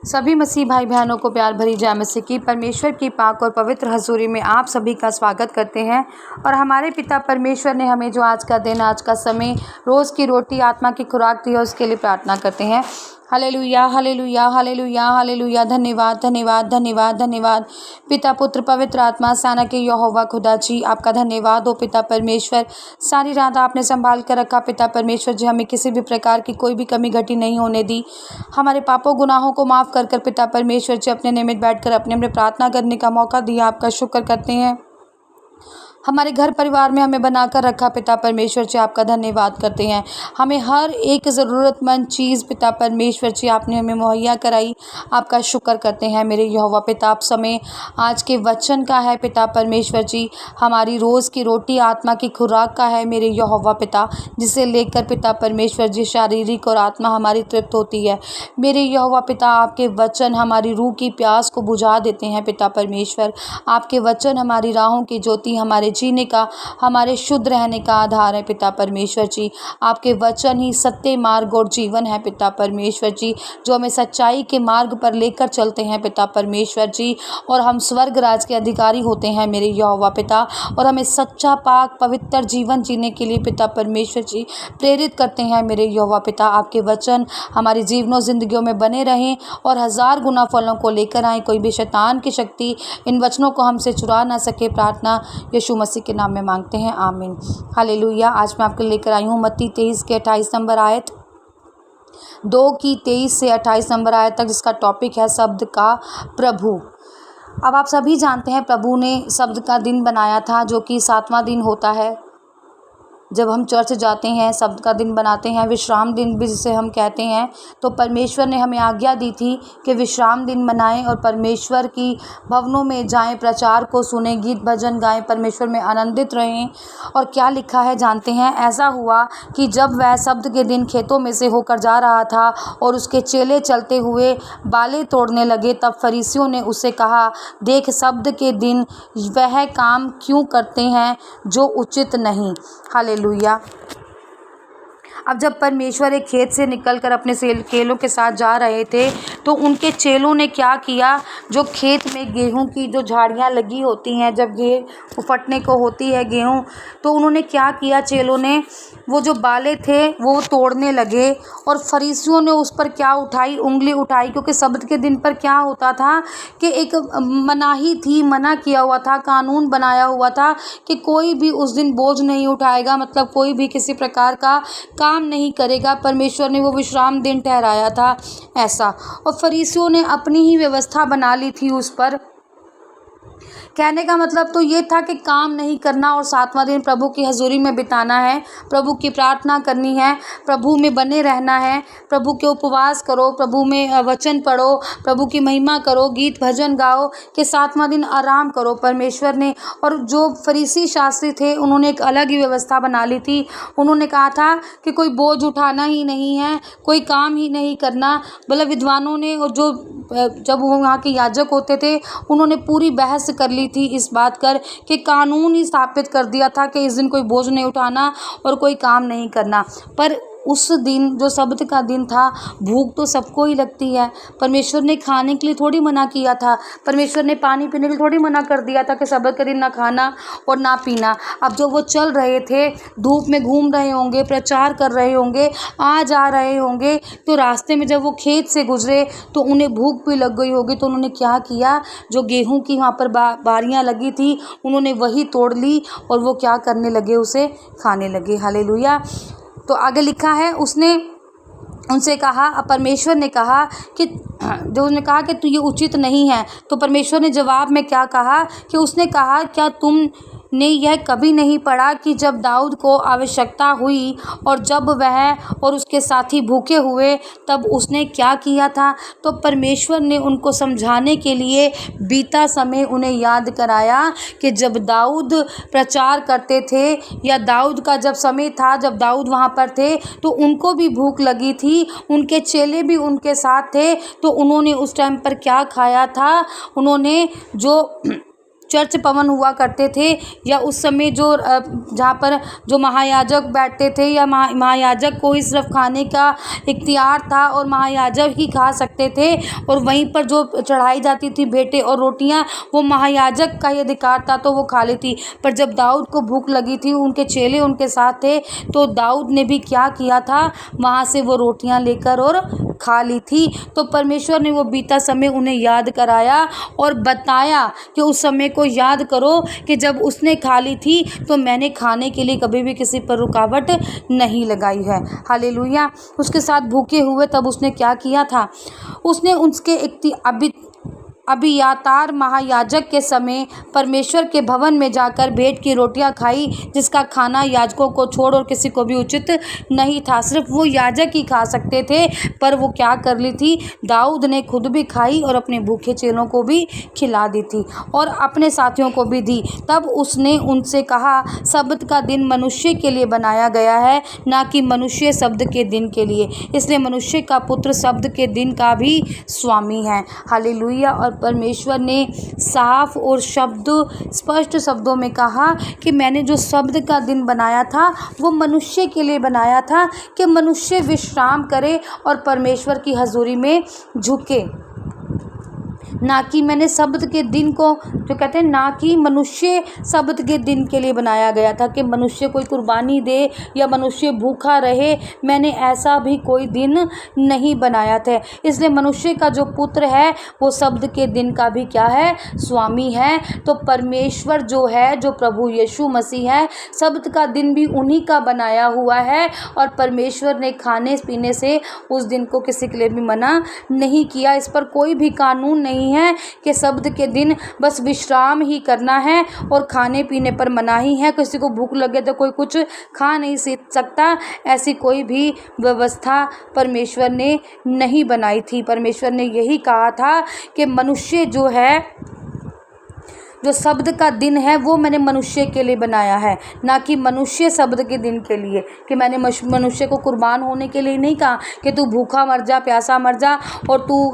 सभी मसीह भाई बहनों को प्यार भरी जय मसीह की परमेश्वर की पाक और पवित्र हजूरी में आप सभी का स्वागत करते हैं। और हमारे पिता परमेश्वर ने हमें जो आज का दिन, आज का समय, रोज़ की रोटी, आत्मा की खुराक दी है, उसके लिए प्रार्थना करते हैं। Hallelujah, hallelujah, hallelujah, hallelujah. धन्यवाद, धन्यवाद, धन्यवाद, धन्यवाद। पिता, पुत्र, पवित्र आत्मा, सेना के यहोवा खुदा जी, आपका धन्यवाद हो पिता परमेश्वर। सारी रात आपने संभाल कर रखा पिता परमेश्वर जी, हमें किसी भी प्रकार की कोई भी कमी घटी नहीं होने दी। हमारे पापों गुनाहों को माफ़ कर कर पिता परमेश्वर जी अपने निमित्त बैठकर अपने प्रार्थना करने का मौका दिया, आपका शुक्र करते हैं। हमारे घर परिवार में हमें बनाकर रखा पिता परमेश्वर जी, आपका धन्यवाद करते हैं। हमें हर एक ज़रूरतमंद चीज़ पिता परमेश्वर जी आपने हमें मुहैया कराई, आपका शुक्र करते हैं मेरे यहोवा पिता। आप समय आज के वचन का है पिता परमेश्वर जी, हमारी रोज़ की रोटी आत्मा की खुराक का है मेरे यहोवा पिता, जिसे लेकर पिता परमेश्वर जी शारीरिक और आत्मा हमारी तृप्त होती है मेरे यहोवा पिता। आपके वचन हमारी रूह की प्यास को बुझा देते हैं पिता परमेश्वर। आपके वचन हमारी राहों की ज्योति, हमारे जीने का, हमारे शुद्ध रहने का आधार है पिता परमेश्वर जी। आपके वचन ही सत्य मार्ग और जीवन है पिता परमेश्वर जी, जो हमें सच्चाई के मार्ग पर लेकर चलते हैं पिता परमेश्वर जी। और हम स्वर्ग राज के अधिकारी होते हैं मेरे यहोवा पिता, और हमें सच्चा पाक पवित्र जीवन जीने के लिए पिता परमेश्वर जी प्रेरित करते हैं मेरे यहोवा पिता। आपके वचन हमारी जीवनों जिंदगियों में बने रहें और 1000 गुना फलों को लेकर आएँ। कोई भी शैतान की शक्ति इन वचनों को हमसे चुरा ना सके। प्रार्थना यीशु मसीह के नाम में मांगते हैं, आमीन। हालेलुया। आज मैं आपके लेकर आई हूँ मत्ती 23 के 28 नंबर आयत, 2 की 23 से 28 नंबर आयत तक, जिसका टॉपिक है शब्द का प्रभु। अब आप सभी जानते हैं प्रभु ने शब्द का दिन बनाया था, जो कि 7वां दिन होता है। जब हम चर्च जाते हैं, शब्द का दिन बनाते हैं, विश्राम दिन भी जिसे हम कहते हैं, तो परमेश्वर ने हमें आज्ञा दी थी कि विश्राम दिन मनाएं और परमेश्वर की भवनों में जाएं, प्रचार को सुनें, गीत भजन गाएं, परमेश्वर में आनंदित रहें। और क्या लिखा है जानते हैं? ऐसा हुआ कि जब वह शब्द के दिन खेतों में से होकर जा रहा था और उसके चेले चलते हुए बालें तोड़ने लगे, तब फरीसियों ने उससे कहा, देख, शब्द के दिन वह काम क्यों करते हैं जो उचित नहीं। हालेलुया। अब जब परमेश्वर एक खेत से निकलकर अपने चेलों के साथ जा रहे थे, तो उनके चेलों ने क्या किया, जो खेत में गेहूं की जो झाड़ियां लगी होती हैं, जब गेहूं फटने को होती है गेहूं, तो उन्होंने क्या किया, चेलों ने वो जो बाले थे वो तोड़ने लगे। और फरीसियों ने उस पर क्या उठाई, उंगली उठाई, क्योंकि शब्द के दिन पर क्या होता था कि एक मनाही थी, मना किया हुआ था, कानून बनाया हुआ था कि कोई भी उस दिन बोझ नहीं उठाएगा, मतलब कोई भी किसी प्रकार का काम नहीं करेगा। परमेश्वर ने वो विश्राम दिन ठहराया था ऐसा, और फरीसियों ने अपनी ही व्यवस्था बना ली थी उस पर। कहने का मतलब तो ये था कि काम नहीं करना और 7वां दिन प्रभु की हजूरी में बिताना है, प्रभु की प्रार्थना करनी है, प्रभु में बने रहना है, प्रभु के उपवास करो, प्रभु में वचन पढ़ो, प्रभु की महिमा करो, गीत भजन गाओ, कि 7वां दिन आराम करो परमेश्वर ने। और जो फरीसी शास्त्री थे, उन्होंने एक अलग ही व्यवस्था बना ली थी। उन्होंने कहा था कि कोई बोझ उठाना ही नहीं है, कोई काम ही नहीं करना। मतलब विद्वानों ने, और जो जब वो वहाँ के याजक होते थे, उन्होंने पूरी बहस कर ली थी इस बात कर कि कानून ही स्थापित कर दिया था कि इस दिन कोई बोझ नहीं उठाना और कोई काम नहीं करना। पर उस दिन जो शब्द का दिन था, भूख तो सबको ही लगती है। परमेश्वर ने खाने के लिए थोड़ी मना किया था, परमेश्वर ने पानी पीने के लिए थोड़ी मना कर दिया था कि शब्द के दिन ना खाना और ना पीना। अब जो वो चल रहे थे, धूप में घूम रहे होंगे, प्रचार कर रहे होंगे, आ जा रहे होंगे, तो रास्ते में जब वो खेत से गुजरे तो उन्हें भूख भी लग गई होगी। तो उन्होंने क्या किया, जो गेहूं की वहाँ पर बारियाँ लगी थी, उन्होंने वही तोड़ ली और वो क्या करने लगे, उसे खाने लगे। हालेलुया। तो आगे लिखा है, उसने उनसे कहा, परमेश्वर ने कहा कि जो उसने कहा कि तू ये उचित नहीं है। तो परमेश्वर ने जवाब में क्या कहा, कि उसने कहा, क्या तुमने यह कभी नहीं पढ़ा कि जब दाऊद को आवश्यकता हुई और जब वह और उसके साथी भूखे हुए, तब उसने क्या किया था। तो परमेश्वर ने उनको समझाने के लिए बीता समय उन्हें याद कराया कि जब दाऊद प्रचार करते थे, या दाऊद का जब समय था, जब दाऊद वहाँ पर थे, तो उनको भी भूख लगी थी, उनके चेले भी उनके साथ थे। तो उन्होंने उस टाइम पर क्या खाया था, उन्होंने जो चर्च पवन हुआ करते थे, या उस समय जो जहाँ पर जो महायाजक बैठते थे, या महायाजक को ही सिर्फ खाने का इख्तियार था और महायाजक ही खा सकते थे, और वहीं पर जो चढ़ाई जाती थी भेंटें और रोटियां वो महायाजक का ही अधिकार था, तो वो खा ली थी। पर जब दाऊद को भूख लगी थी, उनके चेले उनके साथ थे, तो दाऊद ने भी क्या किया था, वहाँ से वो रोटियां लेकर और खा ली थी। तो परमेश्वर ने वो बीता समय उन्हें याद कराया और बताया कि उस समय को याद करो कि जब उसने खा ली थी तो मैंने खाने के लिए कभी भी किसी पर रुकावट नहीं लगाई है। हालेलुया। उसके साथ भूखे हुए तब उसने क्या किया था, उसने उसके अबियातार महायाजक के समय परमेश्वर के भवन में जाकर भेंट की रोटियां खाई, जिसका खाना याजकों को छोड़ और किसी को भी उचित नहीं था। सिर्फ वो याजक ही खा सकते थे, पर वो क्या कर ली थी, दाऊद ने खुद भी खाई और अपने भूखे चेलों को भी खिला दी थी और अपने साथियों को भी दी। तब उसने उनसे कहा, सब्त का दिन मनुष्य के लिए बनाया गया है, ना कि मनुष्य शब्द के दिन के लिए, इसलिए मनुष्य का पुत्र शब्द के दिन का भी स्वामी है। हालेलुया। और परमेश्वर ने साफ और स्पष्ट शब्दों में कहा कि मैंने जो शब्द का दिन बनाया था वो मनुष्य के लिए बनाया था, कि मनुष्य विश्राम करे और परमेश्वर की हजूरी में झुके। ना कि मैंने शब्द के दिन को, जो कहते हैं ना कि मनुष्य शब्द के दिन के लिए बनाया गया था कि मनुष्य कोई कुर्बानी दे या मनुष्य भूखा रहे, मैंने ऐसा भी कोई दिन नहीं बनाया था। इसलिए मनुष्य का जो पुत्र है वो शब्द के दिन का भी क्या है, स्वामी है। तो परमेश्वर जो है, जो प्रभु यीशु मसीह है, शब्द का दिन भी उन्हीं का बनाया हुआ है, और परमेश्वर ने खाने पीने से उस दिन को किसी के लिए भी मना नहीं किया। इस पर कोई भी कानून नहीं है कि शब्द के दिन बस विश्राम ही करना है और खाने पीने पर मनाही है, किसी को भूख लगे तो कोई कुछ खा नहीं सकता, ऐसी कोई भी व्यवस्था परमेश्वर ने नहीं बनाई थी। परमेश्वर ने यही कहा था कि मनुष्य जो है, जो शब्द का दिन है वो मैंने मनुष्य के लिए बनाया है, ना कि मनुष्य शब्द के दिन के लिए, कि मैंने मनुष्य को कुर्बान होने के लिए नहीं कहा कि तू भूखा मर जा, प्यासा मर जा और तू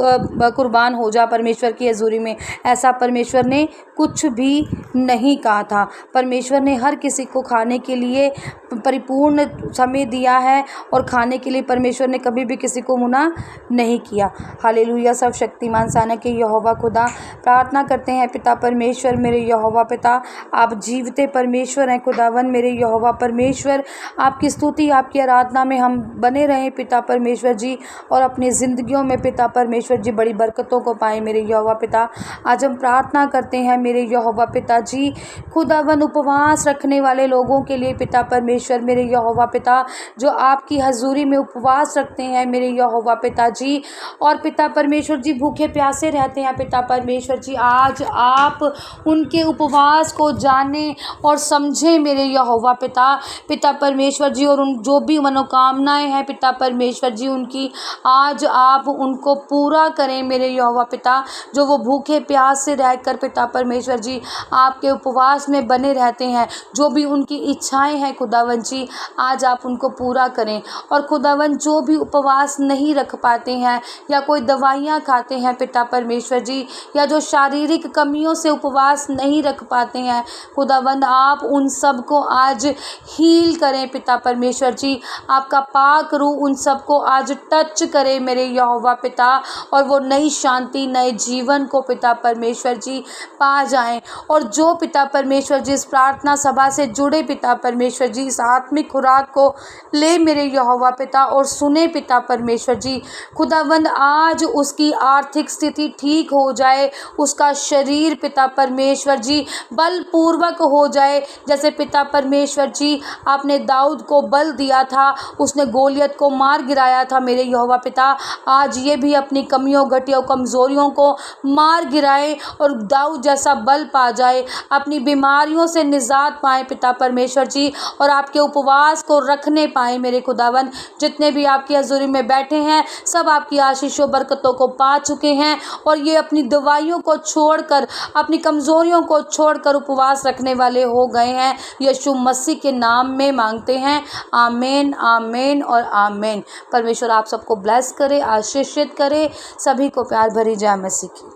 कुर्बान हो जा परमेश्वर की हजूरी में। ऐसा परमेश्वर ने कुछ भी नहीं कहा था। परमेश्वर ने हर किसी को खाने के लिए परिपूर्ण समय दिया है, और खाने के लिए परमेश्वर ने कभी भी किसी को मना नहीं किया। हालेलुया। सर्वशक्तिमान साना के यहोवा खुदा, प्रार्थना करते हैं पिता परमेश्वर, मेरे यहोवा पिता, आप जीवते परमेश्वर हैं खुदावन, मेरे यहोवा परमेश्वर, आपकी स्तुति आपकी आराधना में हम बने रहें पिता परमेश्वर जी, और अपनी ज़िंदगियों में पिता परमेश्वर जी बड़ी बरकतों को पाएं मेरे यहोवा पिता। आज हम प्रार्थना करते हैं मेरे यहोवा पिता जी, खुदावन उपवास रखने वाले लोगों के लिए पिता परमेश्वर, मेरे यहोवा पिता, जो आपकी हजूरी में उपवास रखते हैं मेरे यहोवा पिता जी, और पिता परमेश्वर जी भूखे प्यासे रहते हैं पिता परमेश्वर जी, आज आप उनके उपवास को जाने और समझें मेरे यहोवा पिता, पिता परमेश्वर जी, और उन जो भी मनोकामनाएं हैं पिता परमेश्वर जी उनकी आज आप उनको पूरा करें मेरे यहोवा पिता। जो वो भूखे प्यास से रहकर पिता परमेश्वर जी आपके उपवास में बने रहते हैं, जो भी उनकी इच्छाएं हैं खुदावन जी, आज आप उनको पूरा करें। और खुदावन जो भी उपवास नहीं रख पाते हैं या कोई दवाइयाँ खाते हैं पिता परमेश्वर जी, या जो शारीरिक कमियों से उपवास नहीं रख पाते हैं खुदावंद, आप उन सब को आज हील करें पिता परमेश्वर जी, आपका पाक रूह उन सब को आज टच करे मेरे यहोवा पिता, और वो नई शांति नए जीवन को पिता परमेश्वर जी पा जाएं। और जो पिता परमेश्वर जी इस प्रार्थना सभा से जुड़े पिता परमेश्वर जी इस आत्मिक खुराक को ले मेरे यहोवा पिता और सुने पिता परमेश्वर जी, खुदावंद आज उसकी आर्थिक स्थिति ठीक हो जाए, उसका शरीर पिता परमेश्वर जी बलपूर्वक हो जाए, जैसे पिता परमेश्वर जी आपने दाऊद को बल दिया था, उसने गोलियत को मार गिराया था मेरे यहोवा पिता, आज ये भी अपनी कमियों घटियों कमज़ोरियों को मार गिराए और दाऊद जैसा बल पा जाए, अपनी बीमारियों से निजात पाए पिता परमेश्वर जी, और आपके उपवास को रखने पाए मेरे खुदावन। जितने भी आपकी हजूरी में बैठे हैं सब आपकी आशीषों बरकतों को पा चुके हैं, और ये अपनी दवाइयों को छोड़कर अपनी कमज़ोरियों को छोड़कर उपवास रखने वाले हो गए हैं। यीशु मसीह के नाम में मांगते हैं, आमीन आमीन और आमीन। परमेश्वर आप सबको ब्लेस करे, आशीषित करे, सभी को प्यार भरी जय मसीह की।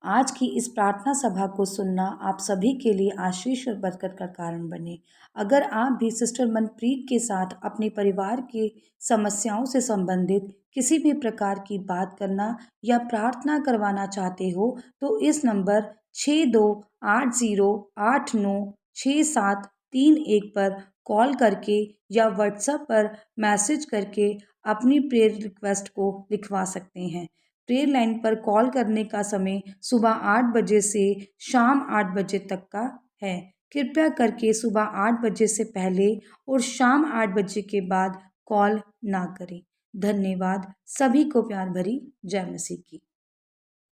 आज की इस प्रार्थना सभा को सुनना आप सभी के लिए आशीष और बरकत का कारण बने। अगर आप भी सिस्टर मनप्रीत के साथ अपने परिवार की समस्याओं से संबंधित किसी भी प्रकार की बात करना या प्रार्थना करवाना चाहते हो तो इस नंबर 6280896731 पर कॉल करके या व्हाट्सएप पर मैसेज करके अपनी प्रेयर रिक्वेस्ट को लिखवा सकते हैं। प्रेयर लाइन पर कॉल करने का समय सुबह 8 बजे से शाम 8 बजे तक का है। कृपया करके सुबह 8 बजे से पहले और शाम 8 बजे के बाद कॉल ना करें। धन्यवाद। सभी को प्यार भरी जय मसीह की।